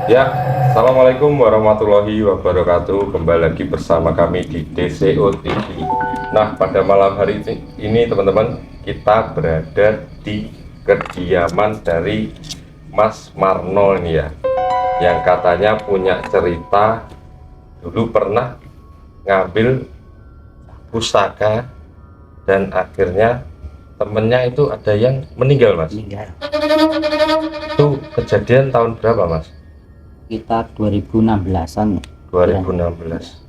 Ya, Assalamualaikum warahmatullahi wabarakatuh. Kembali lagi bersama kami di DCO TV. Nah, pada malam hari ini teman-teman, kita berada di kediaman dari Mas Marno ini ya, yang katanya punya cerita dulu pernah ngambil pusaka dan akhirnya temennya itu ada yang meninggal, Mas. Meninggal Itu kejadian tahun berapa, Mas? kita 2016-an. 2016.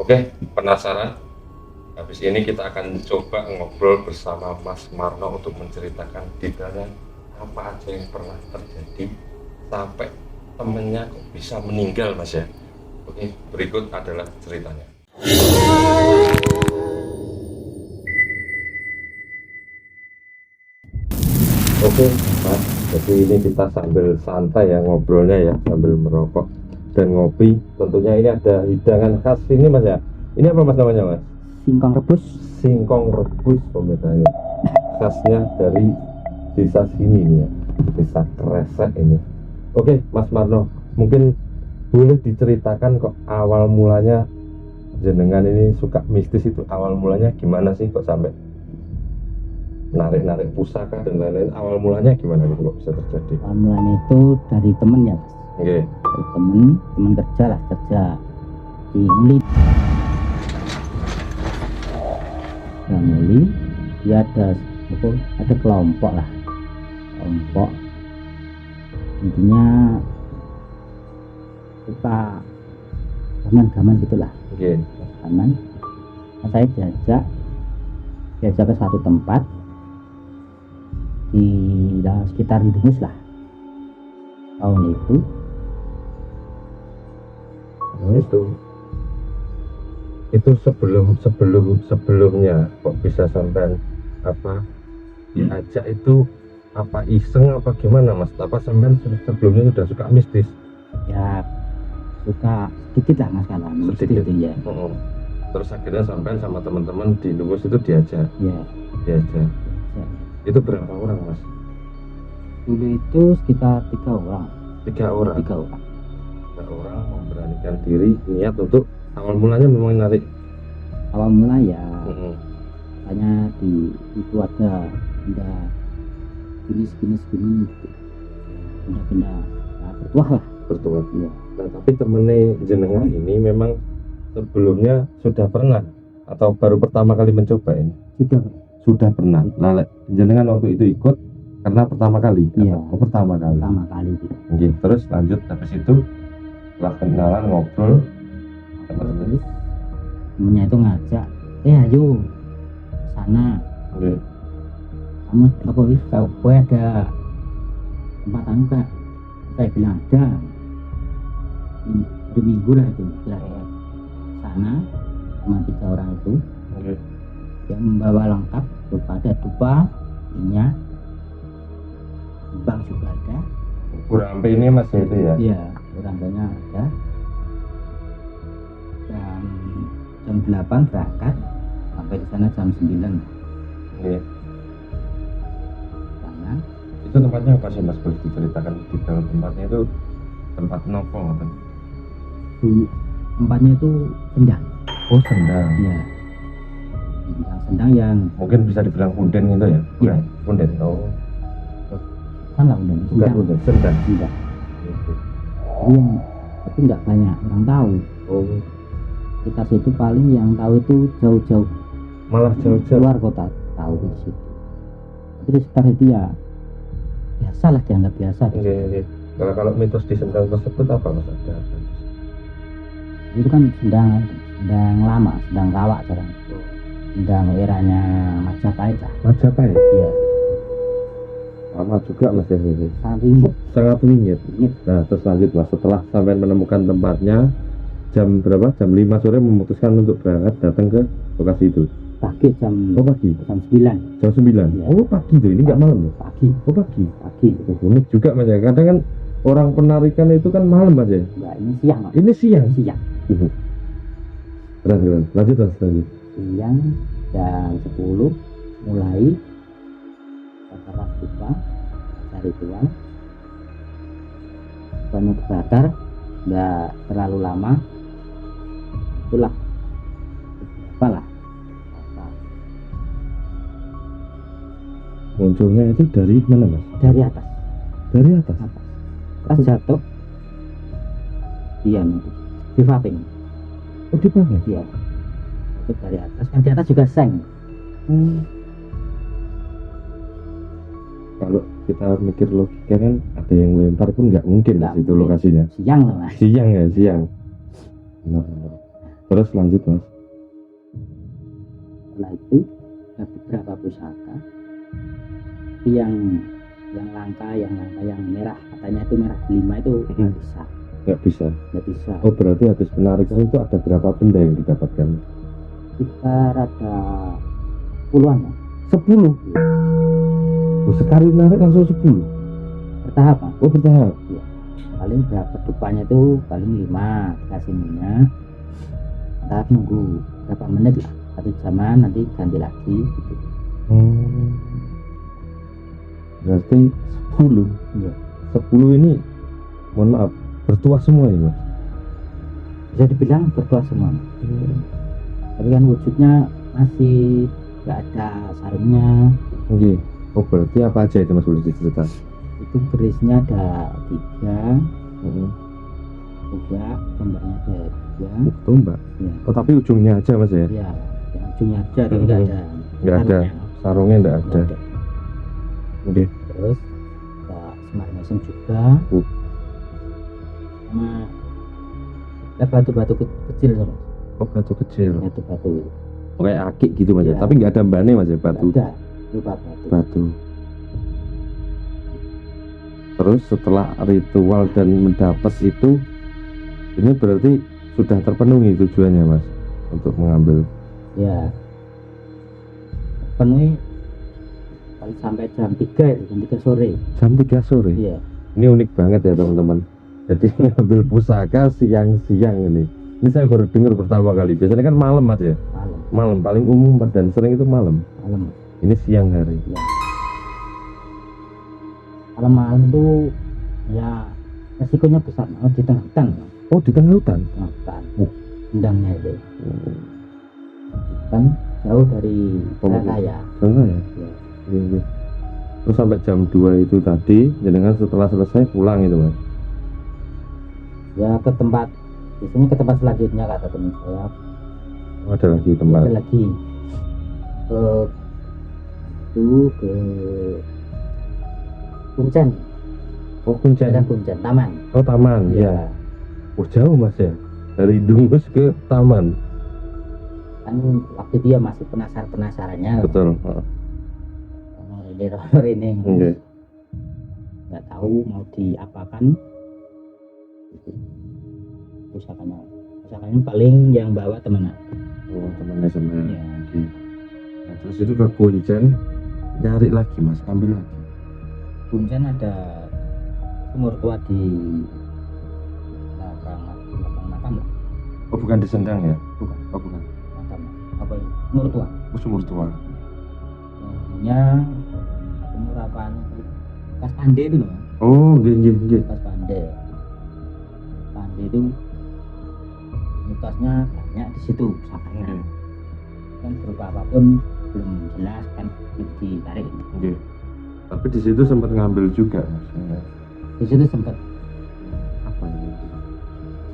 Oke, penasaran? Habis ini kita akan coba ngobrol bersama Mas Marno untuk menceritakan detailnya apa aja yang pernah terjadi sampai temennya kok bisa meninggal, Mas ya. Oke, berikut adalah ceritanya. Oke, Mas. Jadi ini kita sambil santai ya ngobrolnya ya, sambil merokok dan ngopi. Tentunya ini ada hidangan khas ini, Mas ya. Ini apa Mas namanya, Mas? Singkong rebus. Singkong rebus pemirsa ini. Khasnya dari desa sini nih ya, desa Kresek ini. Oke, Mas Marno, mungkin boleh diceritakan kok awal mulanya jenengan ini suka mistis itu awal mulanya gimana sih kok sampai narik-narik pusaka dan lain-lain, awal mulanya gimana gitu kok bisa terjadi? Awal mulanya itu dari temen ya, Mas. Oke. Dari temen kerja lah, kerja di Muli. Nah, Muli dia ada kelompok lah, kelompok intinya suka gaman-gaman gitulah, Oke. gaman. Nah, saya diajak ke suatu tempat di sekitar Linus lah tahun itu. Nah, itu sebelumnya kok bisa sampai apa diajak itu, apa iseng apa gimana Mas? Apa sampai sebelumnya sudah suka mistis? Ya suka sedikit lah Mas, kalau mistis Sedikit. itu ya. Terus akhirnya sampai sama teman-teman di Lumus itu diajak. Ya, Diajak. ya. Itu berapa orang Mas? Dulu itu sekitar 3 orang. 3 orang. 3 orang. 3 orang memberanikan diri niat untuk awal mulanya memang narik. Awal mula ya hanya itu ada benda segini gitu. Benda-benda bertuah lah. Bertuah. Ya. Nah, tapi temennya jenengan ini memang sebelumnya sudah pernah atau baru pertama kali mencoba ini? Sudah pernah. Nah, jenengan waktu itu ikut karena pertama kali? Iya. Pertama kali. Pertama kali gitu. Oke, terus lanjut habis itu setelah kenalan ngobrol Terus temennya itu ngajak, ayo sana. Oke. Kamu apa wis tahu ada tempat angkat? Saya bilang ada. Di minggu lah itu saya sana sama 3 orang itu. Oke. Dia membawa lengkap berupa ada dupa, minyak, bang juga ada. Kurang ini Mas itu ya? Iya, orang banyak ada. Jam 8 berangkat, sampai di sana jam 9. Oke. Sana Itu tempatnya apa sih Mas, boleh diceritakan di dalam tempatnya itu tempat nopo kan? dulu tempatnya itu sendang. Oh, sendang. Iya. Sendang yang Mungkin bisa dibilang punden gitu ya? Iya. Punden. Oh. kan lah udah Bukan punden, sendang. Enggak. Oke. Tapi nggak banyak orang tahu. Oh, Kita situ paling yang tahu itu jauh-jauh malah jauh-jauh. luar kota tahu di situ. Tapi di sekitar itu ya biasa lah, dianggap biasa. Oke, oke. Kalau mitos di sendang tersebut apa Mas? Ada apa? Itu kan sendang lama, sendang kawak sekarang. Sendang eranya Majapahit lah. Majapahit? Iya. Lama juga Mas ya ini. Sangat Sangat wingit. Wingit. Nah, terus lanjut Mas, setelah sampai menemukan tempatnya jam berapa? Jam 5 sore memutuskan untuk berangkat datang ke lokasi itu. pagi jam Oh, pagi. jam 9. Jam 9. Iya. Oh, pagi tuh. Ini nggak malam loh. Pagi. Oh, pagi. Pagi. Oh, unik juga Mas ya. Kadang kan orang penarikan itu kan malam Mas ya. Enggak, ini siang Mas. Ini siang. Siang. Lanjut Mas, lanjut. Siang jam 10 mulai kata dupa cari tuan. banyak dibakar nggak terlalu lama, itulah apalah apa Munculnya itu dari mana mas? dari atas Dari atas. pas jatuh dia di vaping Oh dipakai. dia itu dari atas, kan di atas juga seng. Kalau kita mikir logika kan ada yang lempar pun nggak mungkin Nggak mas itu mungkin. lokasinya. Siang loh mas. Siang ya siang. Benar. Terus lanjut mas. Setelah itu ada beberapa pusaka yang langka yang merah, katanya itu merah 5 itu nggak bisa. Nggak bisa. Oh berarti habis penarikan itu ada berapa benda yang didapatkan? Sekitar ada puluhan ya. 10. Oh, sekali narik langsung 10. Bertahap mas. Oh bertahap. Paling berapa dupanya itu paling 5 dikasih minyak, ntar nunggu berapa menit lah, 1 jaman nanti ganti lagi gitu. Berarti 10. Iya. 10 ini mohon maaf bertuah semua ini mas. Bisa dibilang bertuah semua, tapi kan wujudnya masih nggak ada sarungnya. Oke. Oh berarti apa aja itu mas, boleh dicerita? Itu kerisnya ada 3, tombaknya ada 2 Tombak. ya. Oh tapi ujungnya aja mas ya? Ya, yang ujungnya aja, tapi nggak ada Nggak ada. Sarungnya nggak ada. Nggak ada. Oke. Terus ada semar mesem juga, sama ada batu-batu kecil sama Oh batu kecil. batu-batu Kayak akik gitu mas ya. Iya. Tapi nggak ada mbane mas ya, batu. ada lupa batu. Batu. Terus setelah ritual dan mendapat itu, ini berarti sudah terpenuhi tujuannya mas untuk mengambil. Ya, penuhi paling sampai jam 3 itu, jam 3 sore. Jam 3 sore. Iya. Ini unik banget ya teman-teman. Jadi ngambil pusaka siang-siang ini. Ini saya baru dengar pertama kali. Biasanya kan malam mas ya. Malam paling umum dan sering itu malam. Ini siang hari. Ya. Kalau malam itu ya resikonya besar, di tengah hutan. Oh di tengah hutan. Tengah hutan. Oh. Endangnya itu. Kan jauh dari jalan raya. Sana ya. Ya. Iya. Terus sampai jam 2 itu tadi, jenengan setelah selesai pulang itu mas. Ya ke tempat, biasanya ke tempat selanjutnya kata teman saya. Oh, ada lagi tempat. Ada lagi ke Kuncen. Oh Kuncen. Ada Kuncen, taman. Oh taman. Ya. Oh jauh mas ya. Dari Dungus ke taman. Kan waktu dia masih penasarannya. Betul. Ini Oke. nggak tahu mau diapakan. Pusakanya paling yang bawa teman aku. Oh temannya sama. Ya. Oke. Nah, terus itu ke Kuncen nyari lagi mas, ambil lagi. Kuncen ada sumur tua di belakang makam lah. Oh bukan di Sendang ya? Bukan. Oh bukan. Makam apa ya? Sumur tua. Oh sumur tua. Yang sumur apaan? Bekas Pande itu loh. Oh gini. Bekas Pande itu mitosnya banyak di situ pusakanya. Kan berupa apapun belum jelas kan ditarik. Oke. Tapi di situ sempat ngambil juga mas. Di situ sempat Apa ini?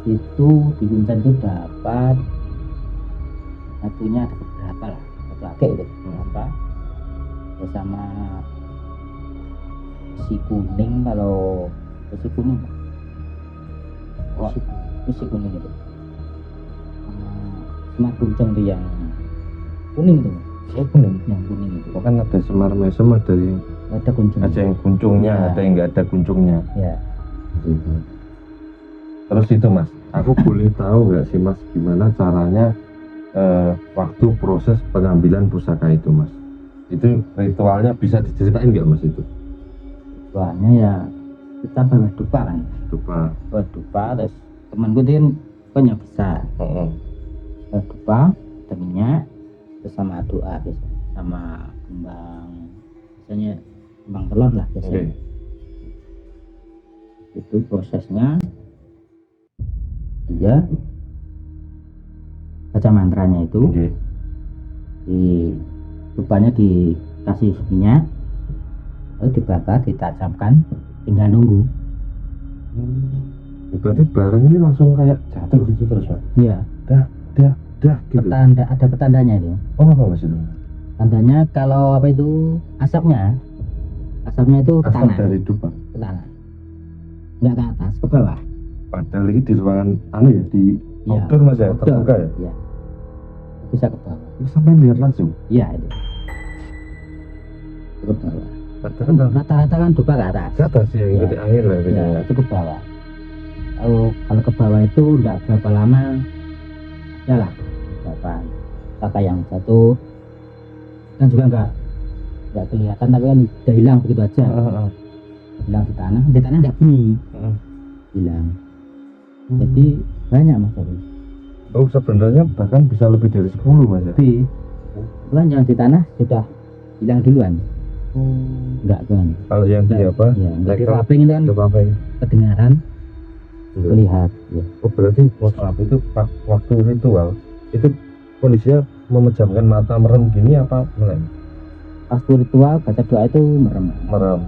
itu di Kuncen itu dapat satunya, ada beberapa lah, satu akeh itu berapa bersama si kuning. Kalau si kuning si kuning itu semar kunceng itu yang kuning itu. Kuning. Yang kuning itu Oh kan ada semar mesem, ada yang ada kunceng. ada yang kuncungnya, Ya. ada yang nggak ada kuncungnya. Ya. Terus itu mas, aku boleh tahu nggak sih mas gimana caranya waktu proses pengambilan pusaka itu mas? Itu ritualnya bisa diceritain nggak mas itu? Soalnya ya kita bawa dupa kan, bawa dupa, terus temanku dia punya besar bawa dupa, ada minyak, terus sama doa biasa, sama kembang, biasanya kembang telur lah biasanya. Itu prosesnya dia baca mantranya itu. Oke. Di dupanya dikasih minyak, lalu dibakar, ditajamkan, tinggal nunggu. Berarti barang ini langsung kayak jatuh gitu terus Pak? Iya. Dah gitu. Ada petandanya itu. Oh apa Mas itu? Tandanya kalau apa itu asapnya itu ke Asap tanah, dari dupa. ke tanah, nggak ke atas, ke bawah. Padahal ini di ruangan anu ya, di Iya. outdoor Mas ya, Outdoor. terbuka ya? Iya. Bisa ke bawah. Itu sampai lihat langsung. Iya itu. Ke bawah. Padahal Rata-rata kan dupa ke atas. ke atas ya, ikuti Iya. angin lah Ya, biasanya. itu ke bawah. Kalau ke bawah itu nggak berapa lama, ya lah berapa yang jatuh kan juga nggak kelihatan, tapi kan udah hilang begitu aja. Hilang di tanah nggak bunyi, hilang. Jadi banyak Mas Ari. Oh sebenarnya bahkan bisa lebih dari 10 Mas ya? Tapi kan yang di tanah sudah hilang duluan. Enggak kan? Kalau yang di apa? Ya, di Lekel, raping itu kan coba apa ini? kedengaran, lihat. Ya. Oh berarti waktu itu waktu ritual itu kondisinya memejamkan mata merem gini apa melek? Pas ritual baca doa itu merem. Merem.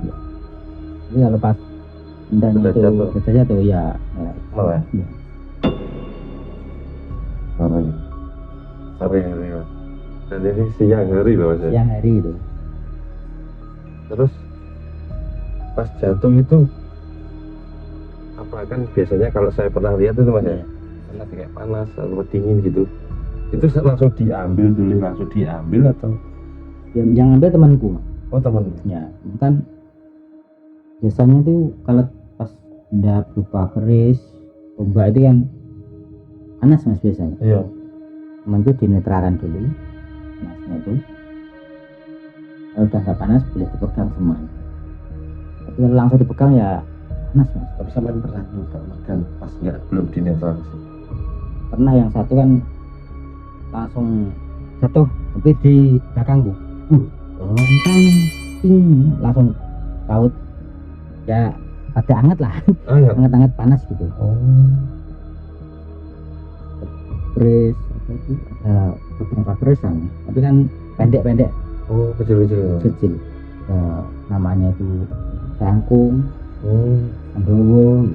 Jadi kalau pas bendanya Sudah itu jatuh. sudah jatuh ya melek. Melek. Ya. Ngeri. Ngeri Mas. Dan ini siang hari loh Mas ya? Siang hari itu. Terus pas jatuh itu apa kan biasanya kalau saya pernah lihat itu Mas ya, Iya. karena kayak panas atau dingin gitu, itu langsung diambil dulu, langsung diambil atau Yang ambil temanku. oh teman? Ya, kan biasanya tuh kalau pas udah berupa keris, ombak itu kan panas Mas biasanya. Iya. Temanku dinetralkan dulu panasnya itu. Kalau udah nggak panas boleh dipegang semua. Tapi kalau langsung dipegang ya panas Mas. Tapi sampai pernah juga kan pas nggak belum dinetralisasi. Pernah yang satu kan langsung jatuh tapi di belakangku. Langsung laut ya, ada anget lah. Anget. Anget panas gitu. Oh. Keris apa itu, ada beberapa kerisan tapi kan pendek Oh kecil-kecil. kecil. Namanya itu jangkung, Hmm. andowo,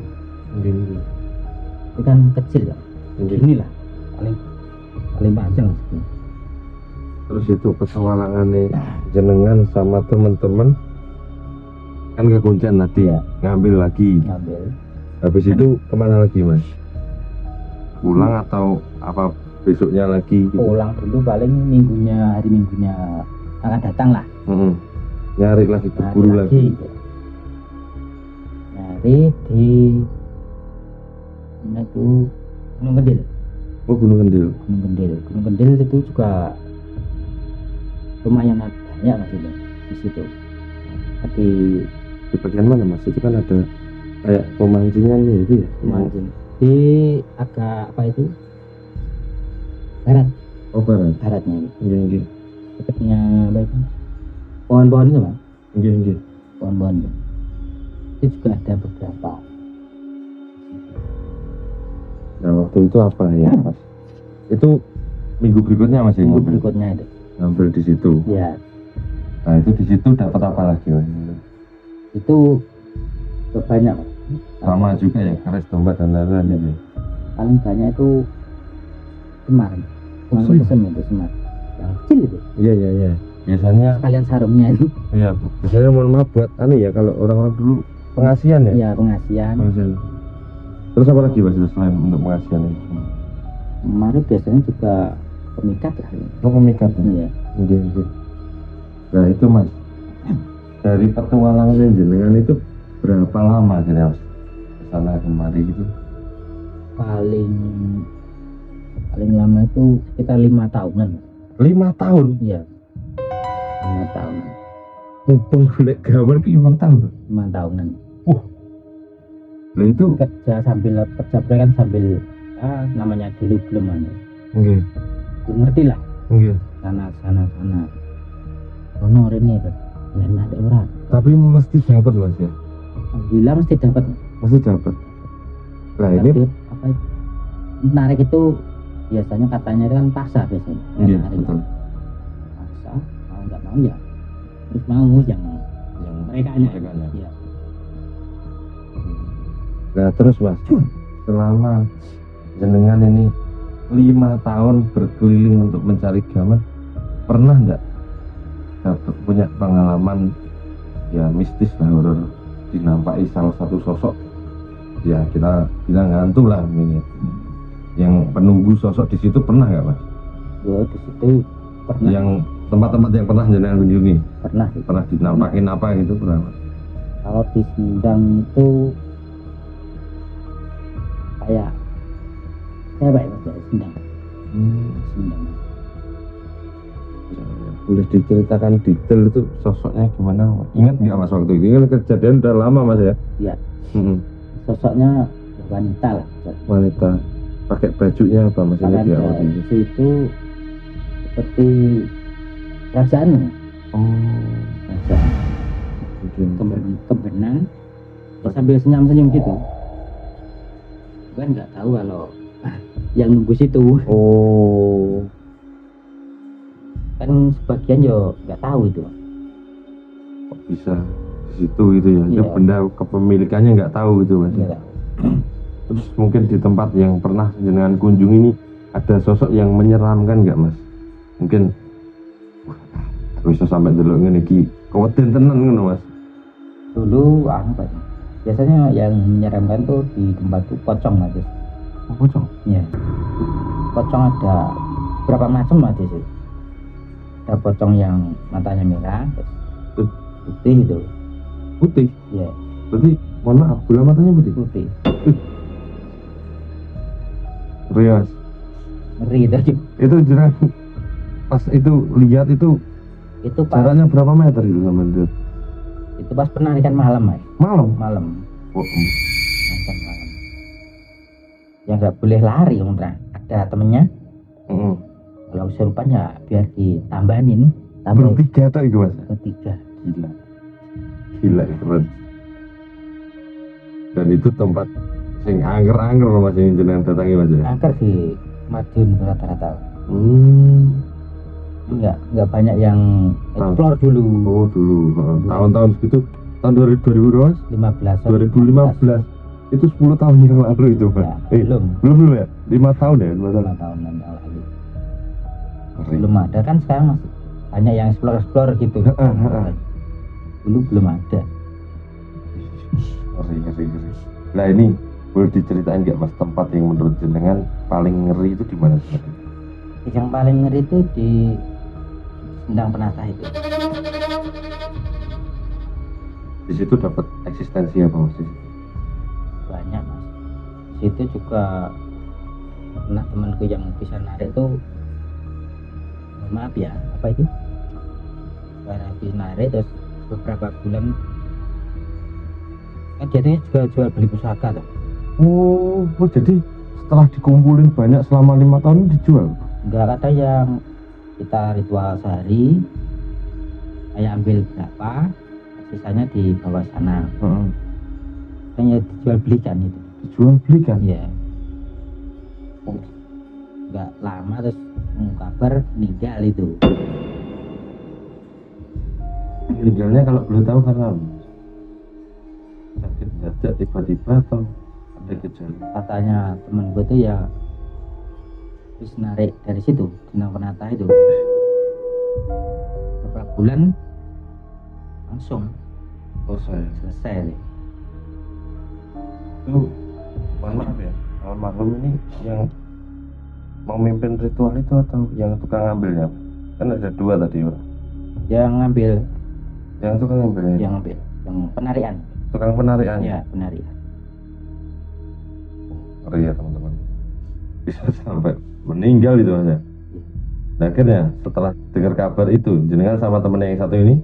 Gini. itu kan kecil ya. Gini. Inilah paling panjang Mas. Terus itu petualangannya jenengan sama teman-teman kan ke kuncian tadi Iya. ngambil lagi. Ngambil Habis itu kemana lagi Mas? Pulang atau apa besoknya lagi gitu? pulang dulu, paling hari minggunya akan datang lah. Nyari lagi, berburu lagi. Nyari di mana itu, Gunung Kendil. Oh Gunung Kendil. Gunung Kendil itu juga lumayan banyak Mas itu di situ. Tapi Di bagian mana Mas? Itu kan ada kayak pemancingan ya itu ya? mancing di agak apa itu barat, Oh barat. baratnya itu Iya. dekatnya apa itu pohon-pohon itu Mas, Iya. pohon-pohon itu juga ada beberapa. Nah waktu itu apa ya Mas? Itu minggu berikutnya Mas yang Minggu ngambil? berikutnya itu Ngambil di situ. ya, Nah itu di situ dapat apa lagi Mas? itu banyak Mas. Sama juga ya keris, tombak dan lain-lain itu. Paling banyak itu semar, semar. kesem itu semar yang kecil itu, Iya. Biasanya kalian sarungnya itu. iya, biasanya mohon maaf buat ya kalau orang-orang dulu pengasian ya. Ya pengasian. Pengasian. Terus apa lagi Mas selain untuk pengasian ini? Kemarin biasanya juga pemikat lah. Oh pemikat ya? Iya. Iya. Nah itu Mas, dari petualangan jenengan itu berapa lama kira Mas? Kesana kemari gitu? Paling lama itu sekitar 5 tahunan. 5 tahun? Iya. 5 tahun. Mumpung golek gawan ki 5 tahun. 5 tahunan. Nah itu Kerja kan sambil namanya dulu belum nggih. belum ngerti lah. Nggih. Sana. Ono rene kan. Ada orang. Tapi mesti dapat Mas ya. Alhamdulillah mesti dapat. Masih dapat. Lah ini Tapi apa itu? Narik itu biasanya katanya kan paksa biasanya. iya Narik betul. paksa, mau nggak mau ya terus mau yang Yang merekanya. merekanya. Iya. Nah terus Mas, selama jenengan ini 5 tahun berkeliling untuk mencari gaman, pernah nggak dapat punya pengalaman ya mistis lah, horor, dinampai salah satu sosok, ya kita bilang hantu lah ini, yang penunggu sosok di situ, pernah nggak Mas? Yo di situ pernah. Yang tempat-tempat yang pernah jenengan kunjungi, Pernah dinampakin apa gitu, pernah Mas? kalau di Sindang itu kayak cewek mas dari Sindang. Sindang Boleh diceritakan detail itu sosoknya gimana? Ingat nggak Mas waktu itu? Kan kejadian udah lama Mas ya? ya sosoknya wanita lah. Wanita. Pakai bajunya apa Mas? Ingat nggak waktu itu? Itu seperti kerajaan, Oh, kerajaan mungkin. kebenan ya, sambil senyum-senyum gitu. Kan nggak tahu kalau yang nunggu situ Oh, kan sebagian yo nggak tahu itu. kok bisa di situ gitu ya? Itu Iya. benda kepemilikannya nggak tahu gitu Mas? Iya. Terus mungkin di tempat yang pernah jenengan kunjungi ini ada sosok yang menyeramkan nggak Mas? Mungkin wah, bisa sampai delok ngene iki keweden tenan ngono Mas. Dulu apa ya? Biasanya yang menyeramkan tuh di tempat tuh pocong aja. Oh, pocong. Ya. Pocong ada berapa macam aja sih. Ada pocong yang matanya merah, terus putih itu. Putih. Ya, Berarti mohon maaf, bola matanya putih. putih. Rias. Ngeri itu. Itu jenengan pas itu lihat itu Itu pas jaraknya berapa meter itu sama dia? itu pas penarikan malam, Mas. Malam. Malam. Oh, Penarikan malam. Yang nggak boleh lari, Om Tra. Ada temennya. Kalau kesurupan ya biar ditambahin. Tambah Bertiga tuh itu Mas. ketiga. Gila. Gila keren. Dan itu tempat sing angker-angker loh Mas yang jenengan datangi Mas ya. Angker di Madiun rata-rata. Nggak banyak yang explore dulu. Oh dulu, tahun-tahun segitu, tahun 2000 berapa Mas? 15 2015. Itu 10 tahun yang lalu itu Mas. Ya, belum ya? 5 tahun ya? 5 tahun. 5 tahun yang lalu. Ngeri. Belum ada kan, sekarang masih banyak yang explore gitu. Dulu belum ada. Ngeri. Nah ini boleh diceritain nggak Mas, tempat yang menurut jenengan paling ngeri itu di mana? Yang paling ngeri itu di Sindang Penata itu. Di situ dapat eksistensi apa Mas? Banyak Mas. Di situ juga pernah temanku yang bisa narik tuh, mohon maaf ya, apa itu? Karena habis narik terus beberapa bulan kan dia tuh juga jual beli pusaka tuh. Oh, jadi setelah dikumpulin banyak selama 5 tahun dijual? Enggak, kata yang kita ritual sehari saya ambil berapa, sisanya dibawa sana. Kan ya dijual belikan itu. Dijual belikan? Iya. Enggak lama terus kabar meninggal itu. Meninggalnya kalau boleh tahu karena sakit dadak tiba-tiba atau ada gejala? Katanya temen gue tuh ya terus narik dari situ Sindang Penata itu beberapa bulan langsung selesai deh. Itu mohon maaf ya, almarhum ini yang mau mimpin ritual itu atau yang tukang ngambilnya? Kan ada 2 tadi Pak. Yang ngambil, Yang tukang ngambilnya? yang penarian. Tukang penarian? Ya, penarian. Ngeri ya teman-teman, bisa sampai meninggal itu Mas ya. Nah akhirnya setelah dengar kabar itu, jenengan sama temennya yang satu ini?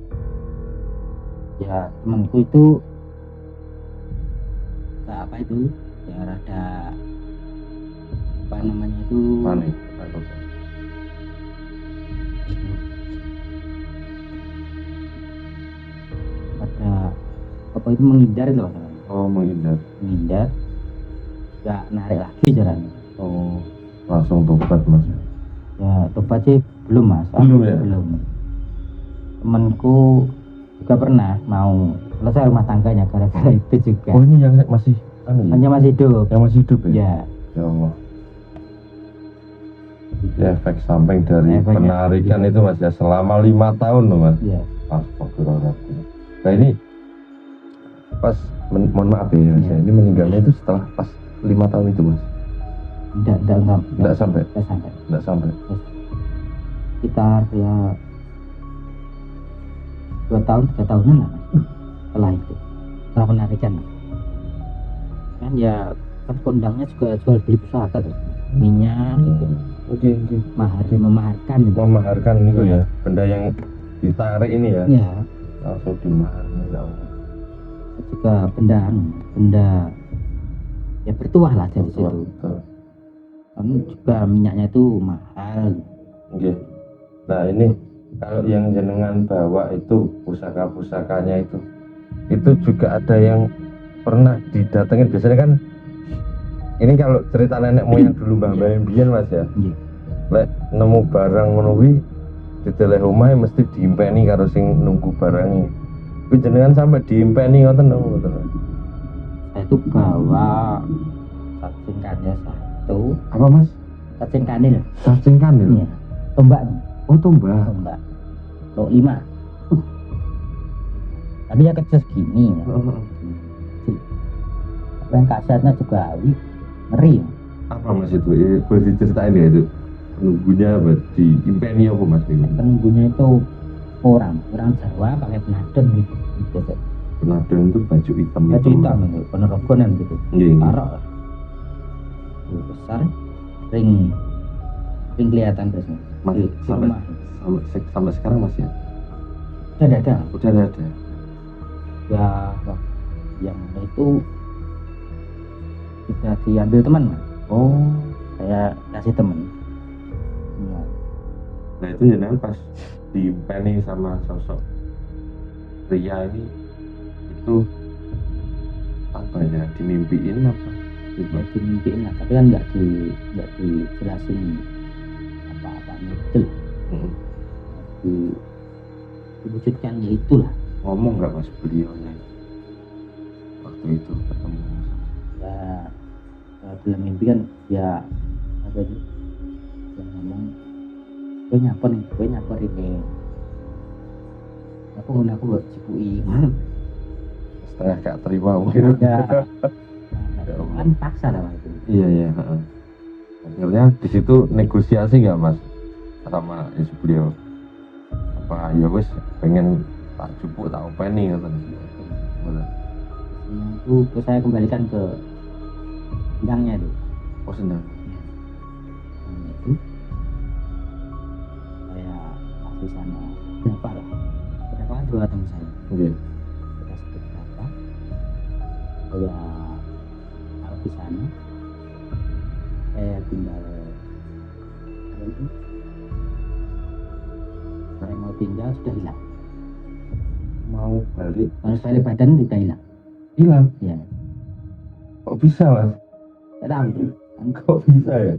Ya temanku itu gak apa itu ya, rada apa namanya itu, Panik. ada apa itu, menghindar itu Mas. Oh Oh, menghindar. Nggak narik lagi jalannya. Oh, langsung tobat mas. Ya tobat sih belum mas. Belum ya? Belum. Temanku juga pernah mau selesai rumah tangganya gara-gara itu juga. Oh, ini yang masih hanya masih hidup. Yang masih hidup ya? Ya. Ya Allah. Ya, efek samping dari penarikan itu mas ya selama 5 tahun loh mas. Iya. Astagfirullahaladzim. Nah ini pas mohon maaf ya mas, ini meninggalnya itu setelah pas 5 tahun itu mas. Enggak sampai. Sekitar ya 2 tahun 3 tahunan lah mas. Setelah itu, setelah penarikan kan ya kan kondangnya juga jual beli pusaka tuh, minyak gitu. Oke. Memaharkan itu ya benda yang ditarik ini ya. Ya. Langsung dimahar ya. Juga benda ya bertuah lah dari situ. Kan juga minyaknya itu mahal. Oke. Nah ini kalau yang jenengan bawa itu pusaka-pusakanya itu juga ada yang pernah didatengin. Biasanya kan ini kalau cerita nenek moyang dulu mbah mbiyen mas ya. Lek nemu barang ngono kuwi diteleh omahe mesti diimpeni karo sing nunggu barangnya. Kuwi jenengan sampai diimpeni ngoten mboten. Saya itu bawa cacing kanil satu. Apa mas? Cacing kanil. Iya. Tombak. Oh tombak. Kok 5. Tapi ya kecil segini. Yang kasarnya juga ngeri. Apa mas itu? Boleh diceritain ya itu? Penunggunya apa? Diimpeni apa mas? Penunggunya itu orang Jawa pakai penadon gitu. Penadon itu baju hitam itu penerogonan gitu. Parok besar, ring kelihatan terus masih sampai sekarang masih udah ada ya. Yang itu sudah diambil teman mas. Oh, saya kasih teman. Nah itu jenengan pas diimpeni sama sosok pria ini itu apa ya, dimimpiin apa? Ya dimimpiin lah, tapi kan nggak dijelasin apa-apanya itu. Diwujudkan ya itulah. Ngomong nggak mas beliaunya waktu itu ketemu? Ya dalam mimpi kan ya apa itu yang ngomong gue nyapor ini aku buat cipui setengah gak terima mungkin ya. Kan paksa lah itu. Iya akhirnya di situ negosiasi nggak mas sama isu beliau apa ya wes pengen tak jupuk tak openi gitu. Itu saya kembalikan ke sendangnya itu. Oh sendang. Itu saya kasih sana berapa kan 2 teman saya. Oke. Kita sebut berapa? Saya taruh di sana. Saya tinggal itu. Saya mau tinggal sudah hilang. Mau balik badan sudah hilang. Ya. Kok bisa mas? Tidak tahu itu. Kok bisa ya?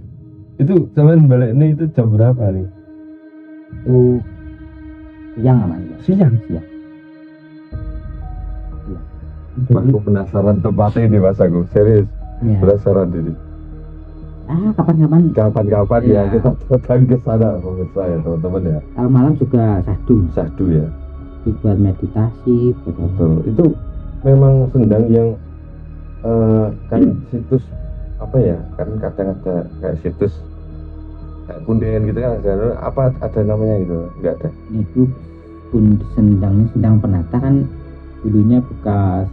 Itu sampean balik ini itu jam berapa nih? Itu siang namanya. Siang. Aku penasaran tempatnya ini mas, aku serius Ya. penasaran ini. Kapan-kapan Ya kita datang ke sana pemirsa ya teman-teman ya. Kalau malam juga Sahdu ya. Itu buat meditasi, Betul. Itu memang sendang yang kan situs apa ya, kan kadang ada kayak situs kayak punden gitu kan, ada namanya gitu, enggak ada. Itu pun sendang penata kan dulunya bekas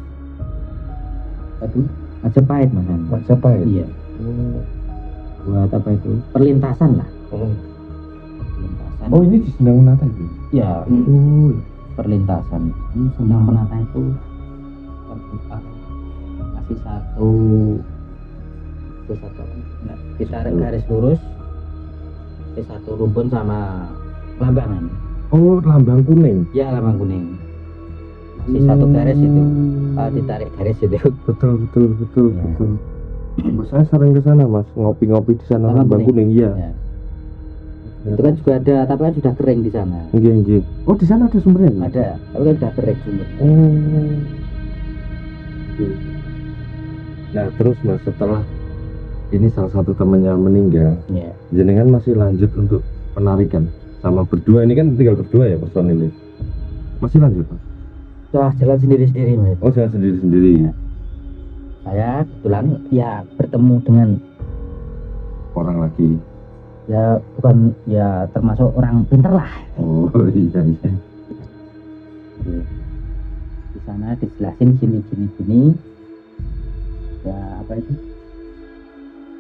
Majapahit mas. Majapahit. Iya. Buat apa itu? Perlintasan lah. Perlintasan. Oh ini di sendang penata itu? Ya. Perlintasan. Ini sendang penata itu masih satu kita garis lurus satu rumpun sama lambangan. Oh lambang kuning. Ya lambang kuning. masih satu garis itu. Ditarik garis itu. Betul Ya. betul. Mas, saya sering ke sana mas, ngopi-ngopi di sana Taman Bang Kuning, iya. Ya. Itu kan juga ada, tapi kan sudah kering di sana. Iya. Oh di sana ada sumbernya? Mas? Ada, tapi kan sudah kering sumber. Oh. Nah terus mas, setelah ini salah satu temannya meninggal, Ya. jenengan masih lanjut untuk penarikan sama berdua, ini kan tinggal berdua ya personilnya, masih lanjut mas? Wah, jalan sendiri-sendiri mas. Oh jalan sendiri-sendiri. Ya. Saya kebetulan ya bertemu dengan Orang lagi. ya bukan ya termasuk orang pinter lah. Oh iya. Di sana dijelasin gini. Ya apa itu?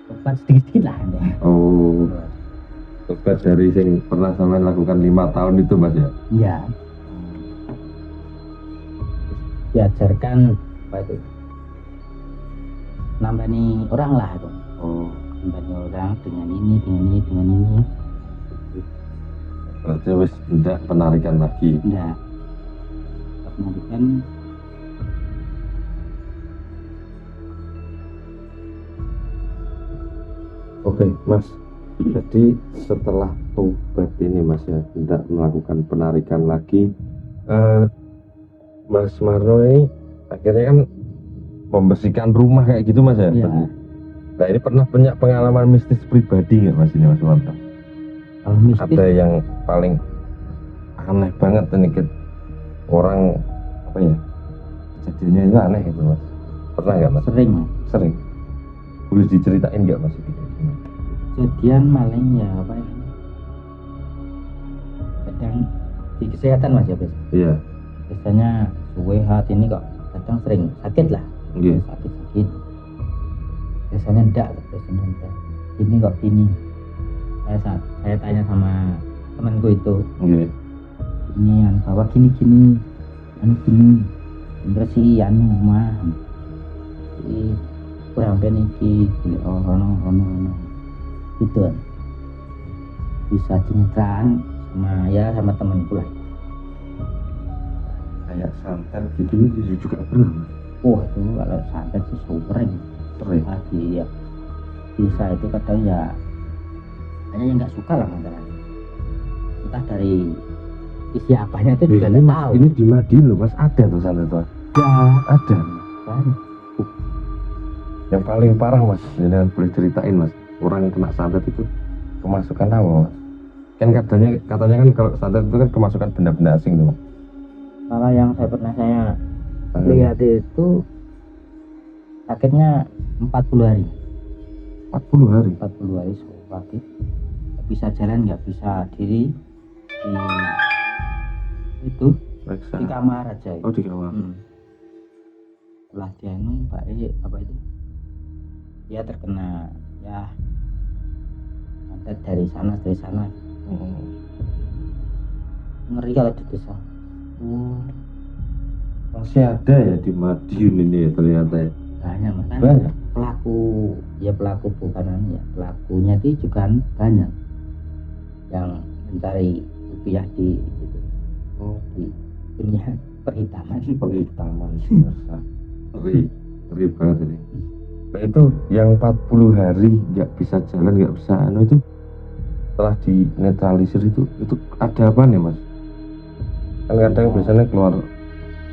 Obat sedikit-sedikit lah. Oh, obat dari yang pernah sampai lakukan 5 tahun itu mas ya? Ya. Diajarkan apa itu? Nambani orang lah itu. Oh, Nambani orang dengan ini. berarti wis tidak penarikan lagi. Enggak. Pendidikan Oke mas, jadi setelah tobat ini mas ya, tidak melakukan penarikan lagi, Mas Marno ini akhirnya kan membersihkan rumah kayak gitu mas ya? Iya. Nah ini pernah punya pengalaman mistis pribadi nggak mas ini mas Marno? kalau mistis Ada yang paling aneh banget nih orang apa ya, kejadiannya itu aneh gitu mas? Pernah nggak mas? sering Mas. Sering. Boleh diceritain nggak mas? Kejadian maling ya apa ini? Kadang di kesehatan mas ya Bes. Iya. Biasanya suwe hati ini kok kadang sering sakit lah. Iya. Sakit. Biasanya enggak. Ini kok ini. Saya tanya sama temanku itu. Iya. Ini bawa gini terus si anu mah si kurang peniki ono gitu kan. Bisa cincang sama temanku lah. Kayak santet gitu juga pernah. Wah itu kalau santet sih sering lagi ya. Bisa itu kadang ya hanya yang nggak suka lah antara entah dari isi apanya itu juga ini nggak mas, tahu. ini di Madiun loh mas, ada tuh santet tuh. Ya, Ada. kan. Yang paling parah mas, jangan boleh ceritain mas, orang yang kena santet itu kemasukan apa mas? Kan katanya kan kalau santet itu kan kemasukan benda-benda asing tuh mas. Kalau yang saya lihat itu sakitnya 40 hari 40 hari. 40 hari sakit, nggak bisa jalan, nggak bisa diri itu Periksa. di kamar aja Oh di kamar. Setelah dia ini Pak apa itu dia terkena ya santet dari sana ngeri kalau di desa. Masih ada ya di Madiun ini ya ternyata ya. Banyak mas. Banyak. Pelaku bukan ya, pelakunya itu juga banyak yang mencari rupiah di dunia perhitaman. Ngeri banget ini. Nah itu yang 40 hari nggak bisa jalan, nggak bisa itu setelah dinetralisir itu ada apa nih mas? Kan kadang biasanya keluar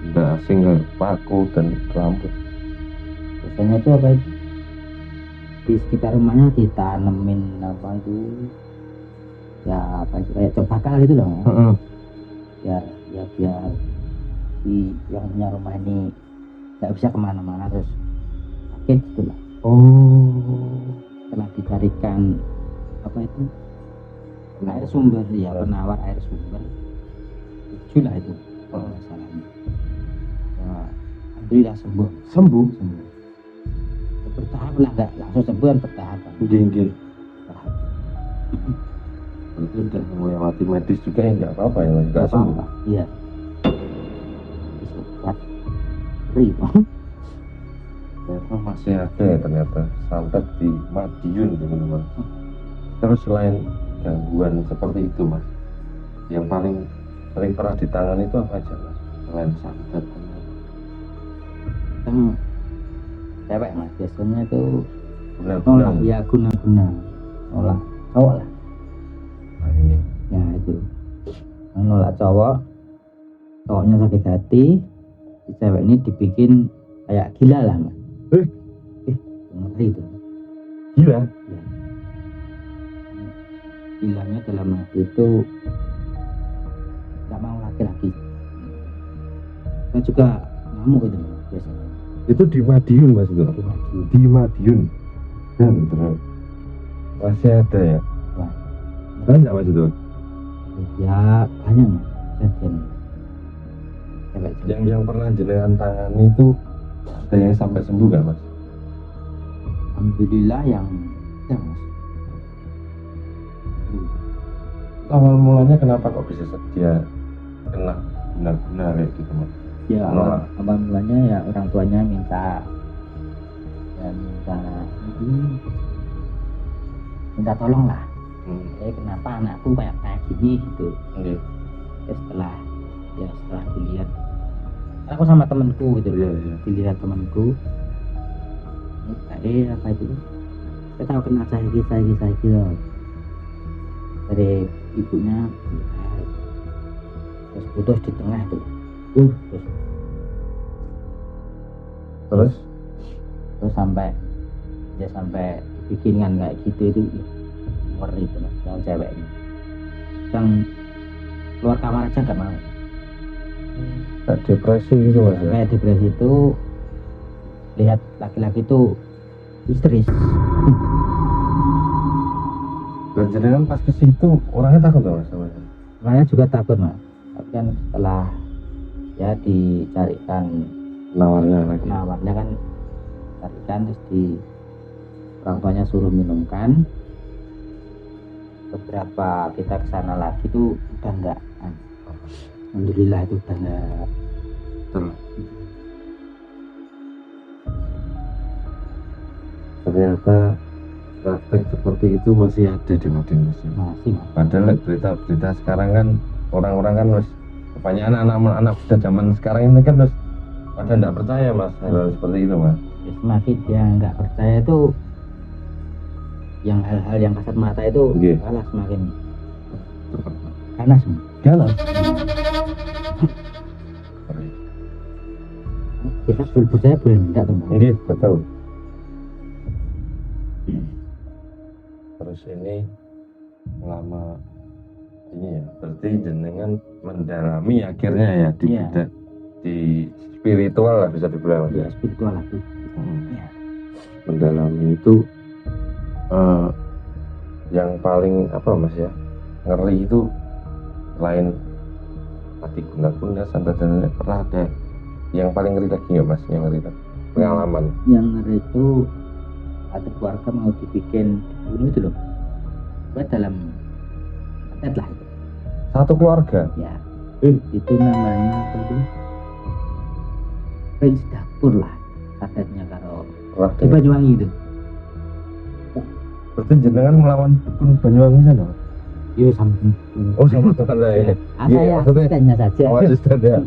benda asing kayak paku dan rambut. Biasanya itu apa itu di sekitar rumahnya ditanemin apa itu ya apa itu kayak cempaka gitu loh. Ya biar si yang punya rumah ini nggak bisa kemana-mana terus sakit gitu lah. Setelah dicarikan apa itu air sumber ya, penawar air sumber 7 lah itu masalahnya. Ya, alhamdulillah sembuh. Bertahap lah, nggak langsung sembuh kan, bertahap. Gini. Itu udah melewati medis juga ya nggak apa-apa ya mas, nggak sembuh. Iya. Disobat, ribet. Ternyata masih ada ya ternyata santet di Madiun teman-teman. Terus selain gangguan seperti itu mas, yang paling sering pernah ditangani itu apa aja mas? Selain santet. Kan cewek mas biasanya tuh Guna-guna. nolak ya guna-guna nolak cowok lah Nah, ini ya itu nolak cowoknya sakit hati, si cewek ini dibikin kayak gila lah mas. Ngeri itu gila. ya. Gilanya dalam hati itu nggak mau laki-laki. Saya juga ngamuk itu mas, biasanya Itu di Madiun mas itu. di Madiun. Di Madiun. Dan terus masih ada ya. Wah, Banyak mas itu. ya banyak mas kejadian cewek Yang pernah jenengan tangani itu ada yang sampai sembuh gak mas? alhamdulillah yang ya mas. Awal mulanya kenapa kok bisa dia kena benar-benar kayak gitu mas? Ya Nolak. awal mulanya ya orang tuanya minta tolong lah. Kenapa anakku kayak gini gitu. Oke. Setelah dilihat aku sama temanku gitu Iya, iya. dilihat temanku apa itu saya tahu kena saya loh dari ibunya terus putus di tengah tuh Terus? sampai bikin kan kayak gitu itu ngeri itu mas yang ceweknya yang keluar kamar aja nggak mau. Kayak depresi gitu mas ya? Kayak depresi itu lihat laki-laki itu histeris. Dan jenengan pas ke situ orangnya takut gak mas sama saya? Saya juga takut mas. Tapi kan setelah ya dicarikan Nawarnya lagi. penawarnya kan carikan terus di orang tuanya suruh minumkan. Beberapa kita kesana lagi tuh udah enggak. Alhamdulillah itu udah enggak. Betul. Ternyata praktek seperti itu masih ada di Madiun mas. Masih mas. Padahal berita-berita sekarang kan orang-orang kan mas kebanyakan anak-anak muda zaman sekarang ini kan mas pada tidak percaya mas hal seperti itu mas. Ya, semakin dia nggak percaya itu yang hal-hal yang kasat mata itu Oke. malah semakin ganas mas. Ganas. Kita boleh percaya boleh enggak tuh mas. Ini betul. Terus ini lama ini ya berarti jenengan mendalami akhirnya ya di Iya. di spiritual lah bisa dibilang Ya ya. spiritual lah tuh. Ya. Mendalami itu yang paling apa mas ya ngeri itu selain mati guna-guna santet dan lain-lain, pernah ada yang paling ngeri lagi nggak mas yang ngeri lagi? Pengalaman Yang ngeri itu ada keluarga mau dibikin dibunuh itu loh. Buat dalam santet lah itu. satu keluarga Ya. Itu namanya apa itu? Prince dapur lah santetnya kalau pernah di Banyuwangi itu. berarti jenengan melawan dukun Banyuwangi sana mas? Yo sama. Oh sama tetangga ini. Saya Iya, maksudnya asistennya saja. oh, asisten ya.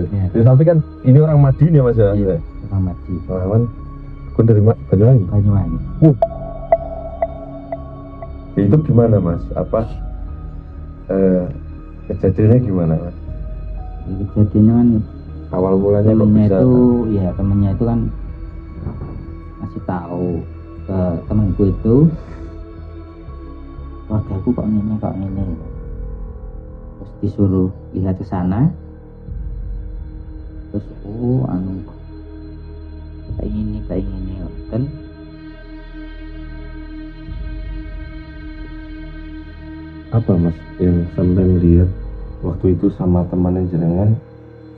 Ya. Ya, tapi kan ini orang Madiun ya mas ya. Iya, Bang Madi. Melawan dukun dari Banyuwangi. Banyuwangi. Itu gimana mas? Apa kejadiannya gimana mas? Kejadiannya kan Awal mulanya kok temennya bisa? itu ya temennya itu kan ngasih tahu ke temanku itu keluargaku kok ini terus disuruh lihat ke sana terus kayak ini kan Apa mas yang sampai lihat waktu itu sama temannya jenengan?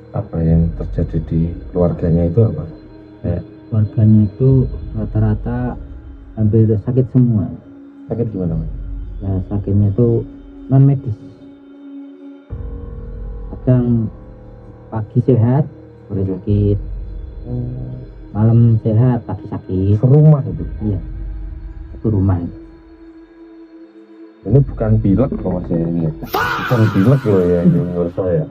Apa yang terjadi di keluarganya itu apa? keluarganya itu rata-rata hampir sakit semua. Sakit gimana mas? Ya sakitnya itu non medis. Kadang pagi sehat, sore sakit, malam sehat, pagi sakit. Serumah itu. Iya, itu rumah. Ini bukan pilek loh mas ya ini. Bukan pilek loh ya ini menurut saya.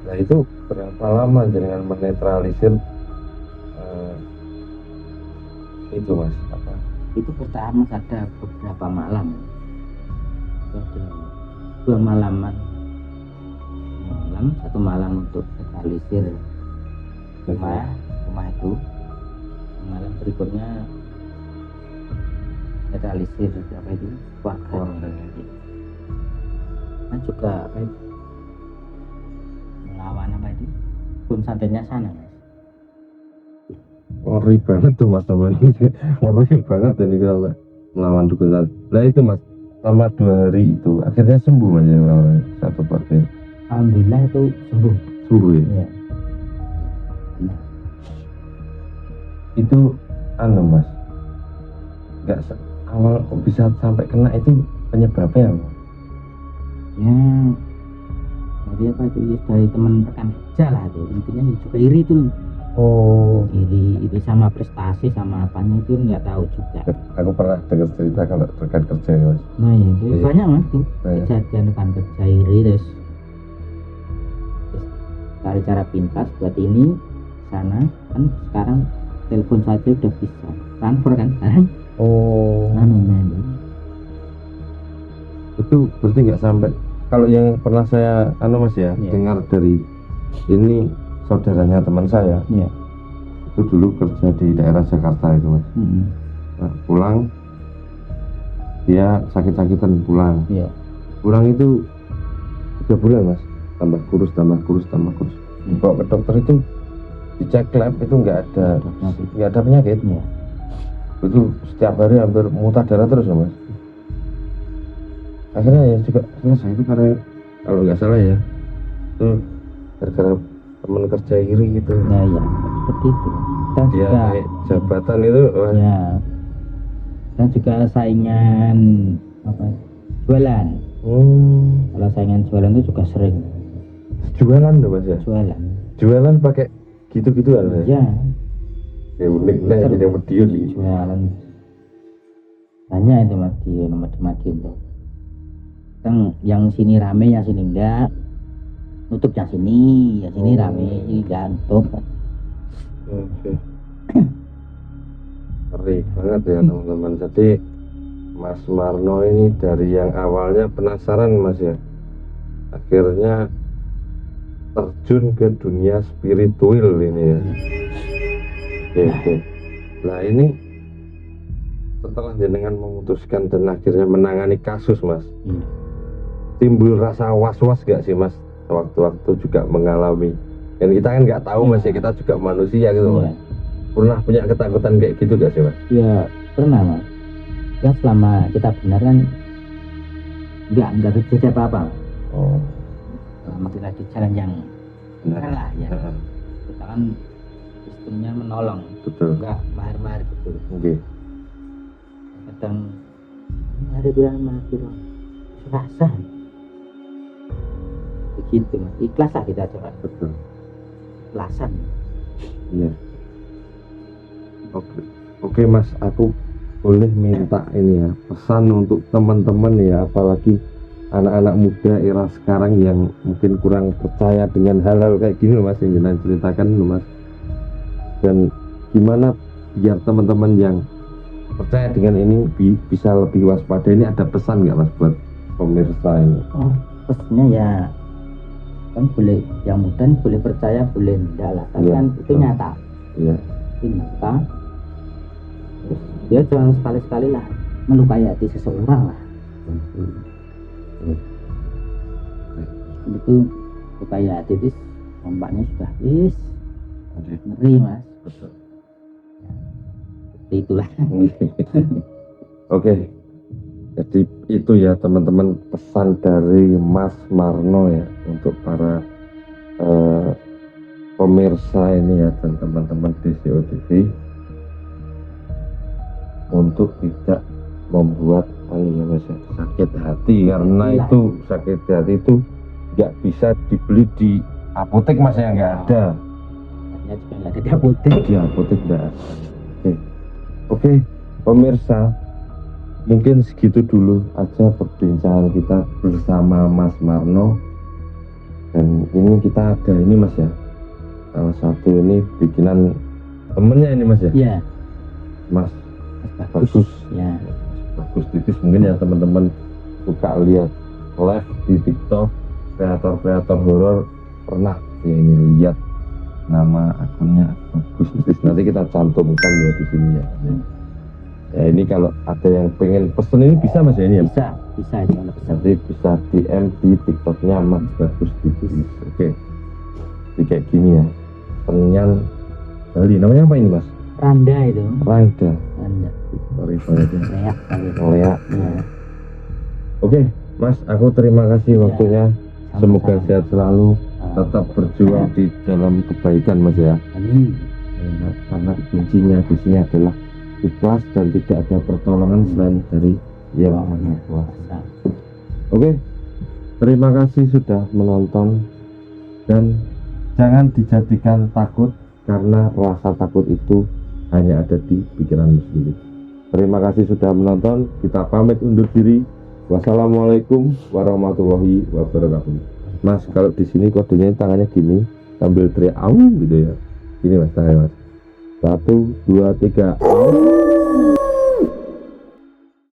Nah itu berapa lama dengan menetralisir itu mas? Apa? Itu pertama ada beberapa malam. Itu ada 2 malaman. Satu malam untuk netralisir rumah itu. Malam berikutnya netralisir apa itu keluarga. Kan juga apa itu melawan apa itu pun santainya sana mas. Ngeri banget tuh mas teman. Ngeri banget ini kalau melawan dukun santet. Nah itu mas, selama 2 hari itu akhirnya sembuh mas ya orang satu partai. Alhamdulillah itu sembuh. Sembuh ya? Iya. Itu anu mas, nggak awal kok bisa sampai kena itu penyebabnya apa? Ya jadi apa itu ya, dari teman rekan kerja lah itu intinya juga iri itu. Oh, Iri itu sama prestasi sama apanya itu nggak tahu juga. aku pernah dengar cerita kalau rekan kerja ya mas. Nah ya itu Iya. banyak mas tuh Banyak. kejadian rekan kerja iri terus cari cara pintas buat ini sana kan sekarang telepon saja udah bisa transfer kan sekarang. Oh, Nah, itu berarti nggak sampai. Kalau yang pernah saya anu mas ya, Iya. dengar dari ini saudaranya teman saya, ya. itu dulu kerja di daerah Jakarta itu mas. Nah, pulang dia sakit-sakitan pulang. Iya. Pulang itu 3 bulan mas, tambah kurus. Bawa ke dokter itu dicek lab itu nggak ada penyakit. Iya. Itu setiap hari hampir muntah darah terus ya mas. Akhirnya ya juga selesai itu karena kalau nggak salah ya itu gara-gara teman kerja iri gitu. Ya ya seperti itu. Dan Dia juga naik jabatan itu wah, ya dan juga saingan apa jualan. Kalau saingan jualan itu juga sering jualan tuh mas ya. jualan Pakai gitu-gitu ya. ya Ya unik lah jadi yang mediun nih. jualan banyak itu mas di Madiun tuh. Yang sini rame yang sini enggak nutup, yang sini rame ini enggak nutup. Oke. Ngeri banget ya teman-teman. Jadi Mas Marno ini dari yang awalnya penasaran mas ya, akhirnya terjun ke dunia spiritual ini ya. Oke. Nah ini setelah jenengan memutuskan dan akhirnya menangani kasus mas, timbul rasa was-was gak sih mas waktu-waktu juga mengalami? Dan kita kan nggak tahu mas ya, kita juga manusia gitu mas. Pernah punya ketakutan kayak gitu gak sih mas? Ya pernah mas. Kan selama kita benar kan nggak terjadi apa-apa. Oh, Selama kita di jalan yang benar lah ya. Heeh. Kita kan sistemnya menolong, Betul. nggak mahar-mahar gitu. Oke. Kadang ada bilang mahar rasa begitu mas. Ikhlas lah kita coba. Betul. Ikhlasan. Iya. Oke mas, aku boleh minta ini ya pesan untuk teman-teman ya, apalagi anak-anak muda era sekarang yang mungkin kurang percaya dengan hal-hal kayak gini loh mas, yang jenengan ceritakan loh mas. Dan gimana biar teman-teman yang percaya dengan ini bisa lebih waspada. Ini ada pesan nggak mas buat pemirsa ini? Oh, pesannya ya kan boleh yang muda boleh percaya boleh enggak lah, tapi Iya, kan itu betul. nyata. Iya. Itu nyata. Terus dia jangan sekali-sekali lah melukai hati seseorang lah. Itu lukai hati itu ombaknya sudah ngeri mas. Betul. Seperti itulah. Oke. Jadi itu ya teman-teman pesan dari Mas Marno ya untuk para pemirsa ini ya dan teman-teman DCO TV untuk tidak membuat sakit hati, karena itu sakit hati itu nggak bisa dibeli di apotek mas ya, nggak ada. Artinya juga nggak ada di apotek. Di apotek nggak ada. Oke, pemirsa, mungkin segitu dulu aja perbincangan kita bersama Mas Marno. Dan ini kita ada ini Mas ya, salah satu ini bikinan temennya ini Mas ya. Iya. Mas Mas Bagus. Ya. Bagus Titis, mungkin ya teman-teman suka lihat live di TikTok kreator-kreator horor pernah ya ini lihat nama akunnya Bagus Titis. Nanti kita cantumkan ya di sini ya. Ya ini kalau ada yang pengen pesen ini bisa Mas ya ini ya. Bisa itu kalau bisa. Nanti bisa DM di TikToknya Mas Bagus Titis. Oke. Jadi kayak gini ya. Penyan Bali. Namanya apa ini Mas? Randa itu. Randa. Randa. Sorry banget ya. Leak kali. Lea. Ya. Oke, Mas, aku terima kasih waktunya. Semoga Sama-sama. sehat selalu, tetap berjuang di dalam kebaikan, Mas ya. Amin. Karena kuncinya di sini adalah ikhlas dan tidak ada pertolongan selain dari Yang Maha Kuasa. Oke, terima kasih sudah menonton dan jangan dijadikan takut karena rasa takut itu hanya ada di pikiranmu sendiri. Terima kasih sudah menonton. Kita pamit undur diri. Wassalamualaikum warahmatullahi wabarakatuh. Mas, kalau di sini kodenya tangannya gini, sambil teriak au gitu ya. Gini Mas, tangannya Mas. 1, 2, 3. Au.